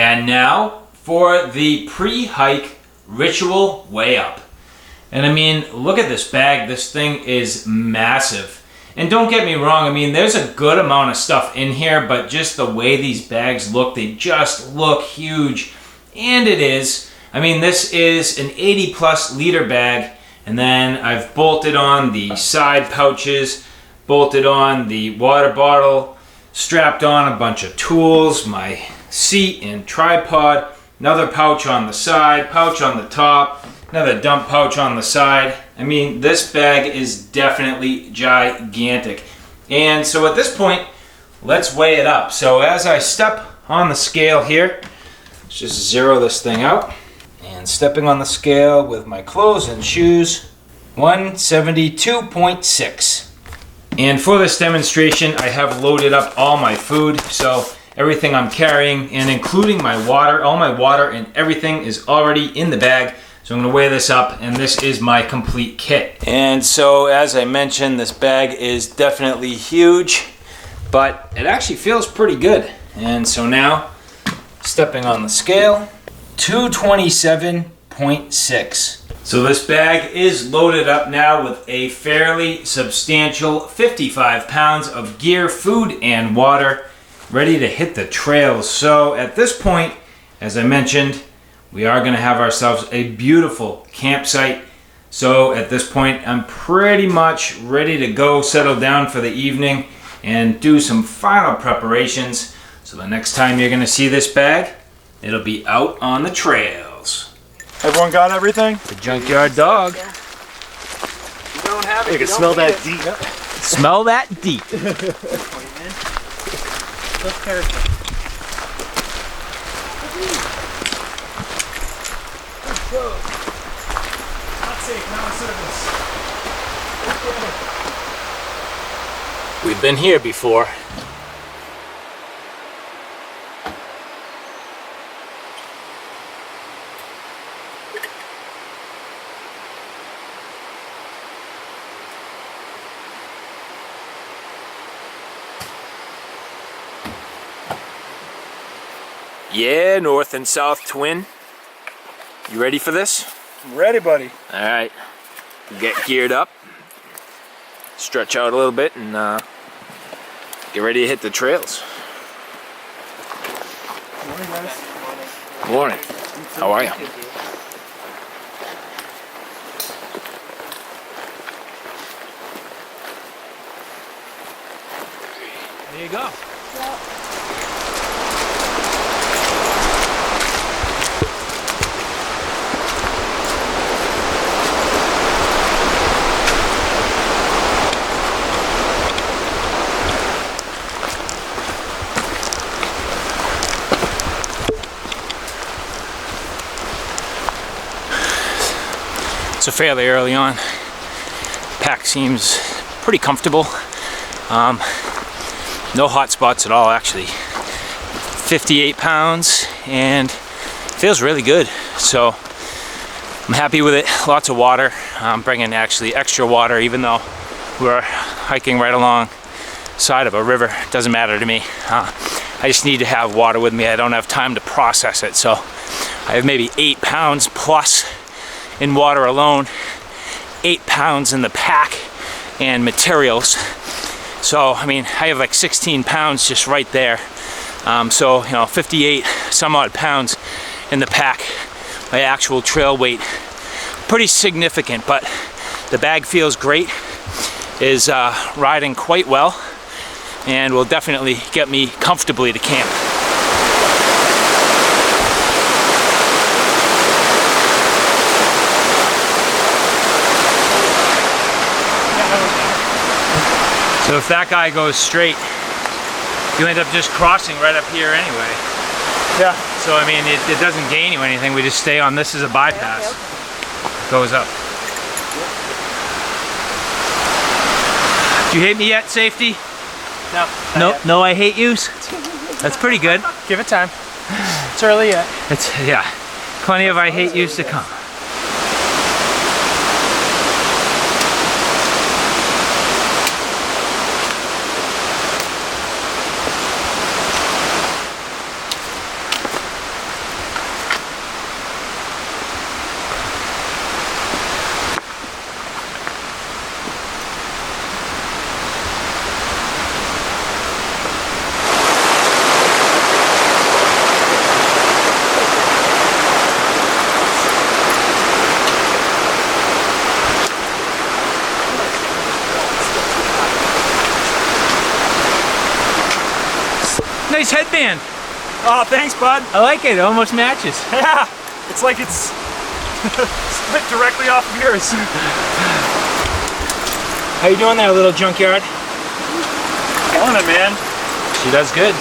And now for the pre-hike ritual weigh up. And I mean, look at this bag. This thing is massive. And don't get me wrong, I mean, there's a good amount of stuff in here, but just the way these bags look, they just look huge. And it is. I mean, this is an 80+ liter bag. And then I've bolted on the side pouches, bolted on the water bottle, strapped on a bunch of tools, my seat and tripod, another pouch on the side, pouch on the top, another dump pouch on the side. I mean, this bag is definitely gigantic. And so at this point, let's weigh it up. So as I step on the scale here, let's just zero this thing out. And stepping on the scale with my clothes and shoes, 172.6. And for this demonstration, I have loaded up all my food. So everything I'm carrying, and including my water, all my water and everything is already in the bag. So I'm gonna weigh this up, and this is my complete kit. And so as I mentioned, this bag is definitely huge, but it actually feels pretty good. And so now, stepping on the scale, 227.6. So this bag is loaded up now with a fairly substantial 55 pounds of gear, food, and water, ready to hit the trails. So at this point, as I mentioned, we are going to have ourselves a beautiful campsite. So at this point, I'm pretty much ready to go settle down for the evening and do some final preparations. So the next time you're going to see this bag, it'll be out on the trails. Everyone got everything? The junkyard dog. You don't have it. You can smell that deep. Smell that deep. Look careful. We've been here before. Yeah, north and south twin. You ready for this? I'm ready, buddy. All right, get geared up, stretch out a little bit, and get ready to hit the trails. Morning, guys. Morning. How are you? There you go. So fairly early on, pack seems pretty comfortable. No hot spots at all, actually. 58 pounds and feels really good. So I'm happy with it. Lots of water. I'm bringing actually extra water, even though we're hiking right alongside of a river. It doesn't matter to me. I just need to have water with me. I don't have time to process it. So I have maybe 8 pounds plus in water alone, 8 pounds in the pack and materials. So I mean, I have like 16 pounds just right there. So you know, 58 some odd pounds in the pack. My actual trail weight, pretty significant, but the bag feels great. Is riding quite well, and will definitely get me comfortably to camp. So if that guy goes straight, you end up just crossing right up here anyway. Yeah. So I mean, it doesn't gain you anything. We just stay on. This is a bypass. It goes up. Do you hate me yet, safety? No. Nope. No, I hate yous. That's pretty good. Give it time. It's early yet. It's, yeah. Plenty of I hate yous to come. stand. Oh, thanks, bud. I like it. It almost matches. Yeah, it's like it's split directly off of yours. How you doing there, little junkyard? Killing it, man. She does good.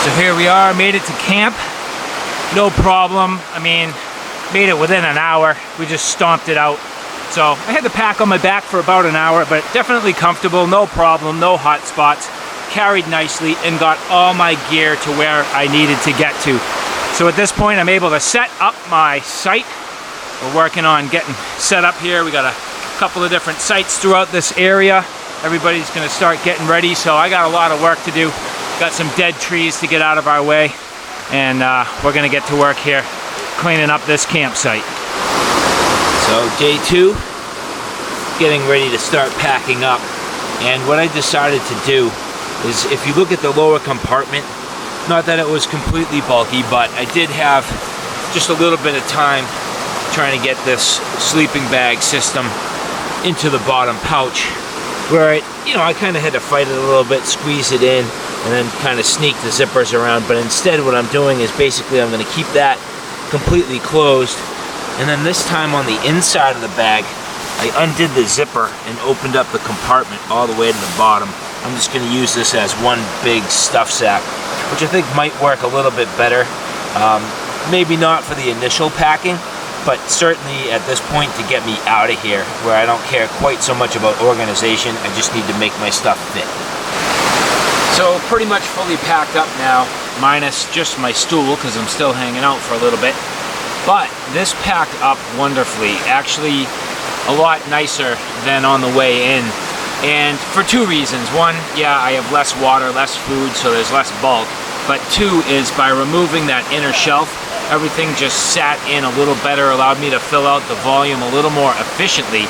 So here we are, made it to camp. No problem. I mean, made it within an hour. We just stomped it out. So I had the pack on my back for about an hour, but definitely comfortable, no problem, no hot spots. Carried nicely and got all my gear to where I needed to get to. So at this point, I'm able to set up my site. We're working on getting set up here. We got a couple of different sites throughout this area. Everybody's gonna start getting ready, so I got a lot of work to do. Got some dead trees to get out of our way, and we're gonna get to work here cleaning up this campsite. So day 2, getting ready to start packing up. And what I decided to do is, if you look at the lower compartment, not that it was completely bulky, but I did have just a little bit of time trying to get this sleeping bag system into the bottom pouch, where I kind of had to fight it a little bit, squeeze it in, and then kind of sneak the zippers around. But instead what I'm doing is basically I'm going to keep that completely closed, and then this time on the inside of the bag I undid the zipper and opened up the compartment all the way to the bottom. I'm just going to use this as one big stuff sack, which I think might work a little bit better. Maybe not for the initial packing, but certainly at this point to get me out of here, where I don't care quite so much about organization. I just need to make my stuff fit. So pretty much fully packed up now, minus just my stool because I'm still hanging out for a little bit. But this packed up wonderfully, actually a lot nicer than on the way in. And for 2 reasons. 1, yeah, I have less water, less food, so there's less bulk. But 2 is by removing that inner shelf, everything just sat in a little better, allowed me to fill out the volume a little more efficiently.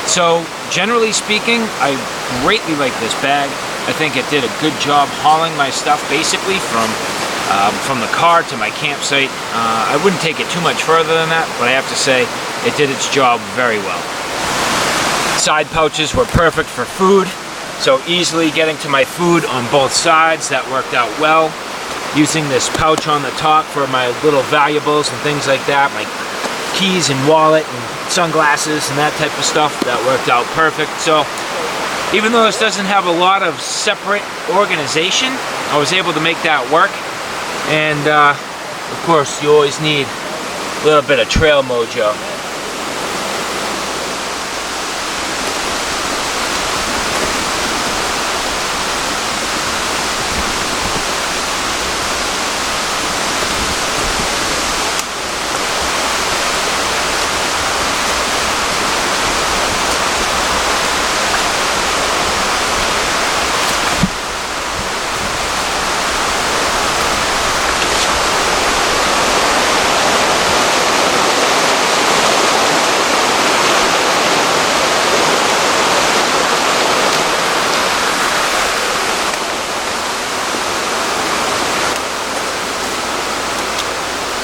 So generally speaking, I greatly like this bag. I think it did a good job hauling my stuff basically from the car to my campsite. I wouldn't take it too much further than that, but I have to say it did its job very well. Side pouches were perfect for food, so easily getting to my food on both sides, that worked out well. Using this pouch on the top for my little valuables and things like that, my keys and wallet and sunglasses and that type of stuff, that worked out perfect. So even though this doesn't have a lot of separate organization, I was able to make that work. And of course, you always need a little bit of trail mojo.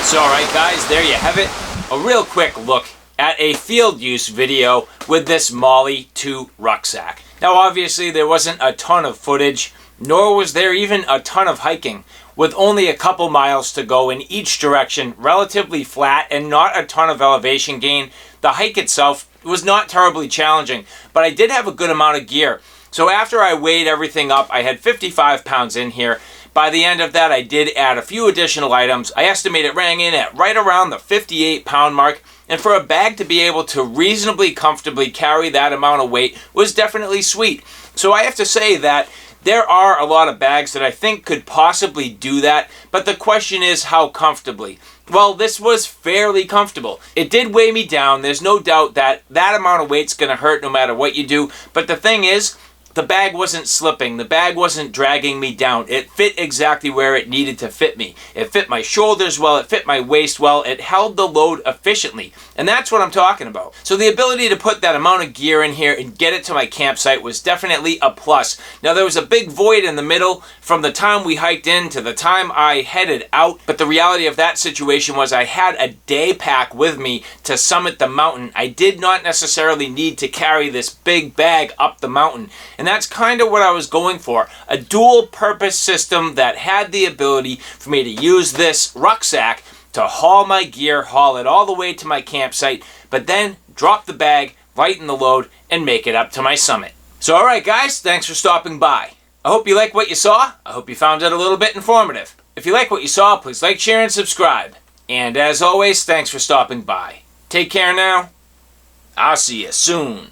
So alright guys, there you have it. A real quick look at a field use video with this Molle 2 rucksack. Now obviously there wasn't a ton of footage, nor was there even a ton of hiking. With only a couple miles to go in each direction, relatively flat and not a ton of elevation gain, the hike itself was not terribly challenging, but I did have a good amount of gear. So after I weighed everything up, I had 55 pounds in here. By the end of that, I did add a few additional items. I estimate it rang in at right around the 58-pound mark, and for a bag to be able to reasonably comfortably carry that amount of weight was definitely sweet. So I have to say that there are a lot of bags that I think could possibly do that, but the question is how comfortably. Well, this was fairly comfortable. It did weigh me down. There's no doubt that that amount of weight's going to hurt no matter what you do, but the thing is, The bag wasn't slipping. The bag wasn't dragging me down. It fit exactly where it needed to fit me. It fit my shoulders well. It fit my waist well. It held the load efficiently. And that's what I'm talking about. So the ability to put that amount of gear in here and get it to my campsite was definitely a plus. Now, there was a big void in the middle from the time we hiked in to the time I headed out. But the reality of that situation was I had a day pack with me to summit the mountain. I did not necessarily need to carry this big bag up the mountain. And that's kind of what I was going for. A dual purpose system that had the ability for me to use this rucksack to haul my gear, haul it all the way to my campsite, but then drop the bag, lighten the load, and make it up to my summit. So alright guys, thanks for stopping by. I hope you like what you saw. I hope you found it a little bit informative. If you like what you saw, please like, share, and subscribe. And as always, thanks for stopping by. Take care now. I'll see you soon.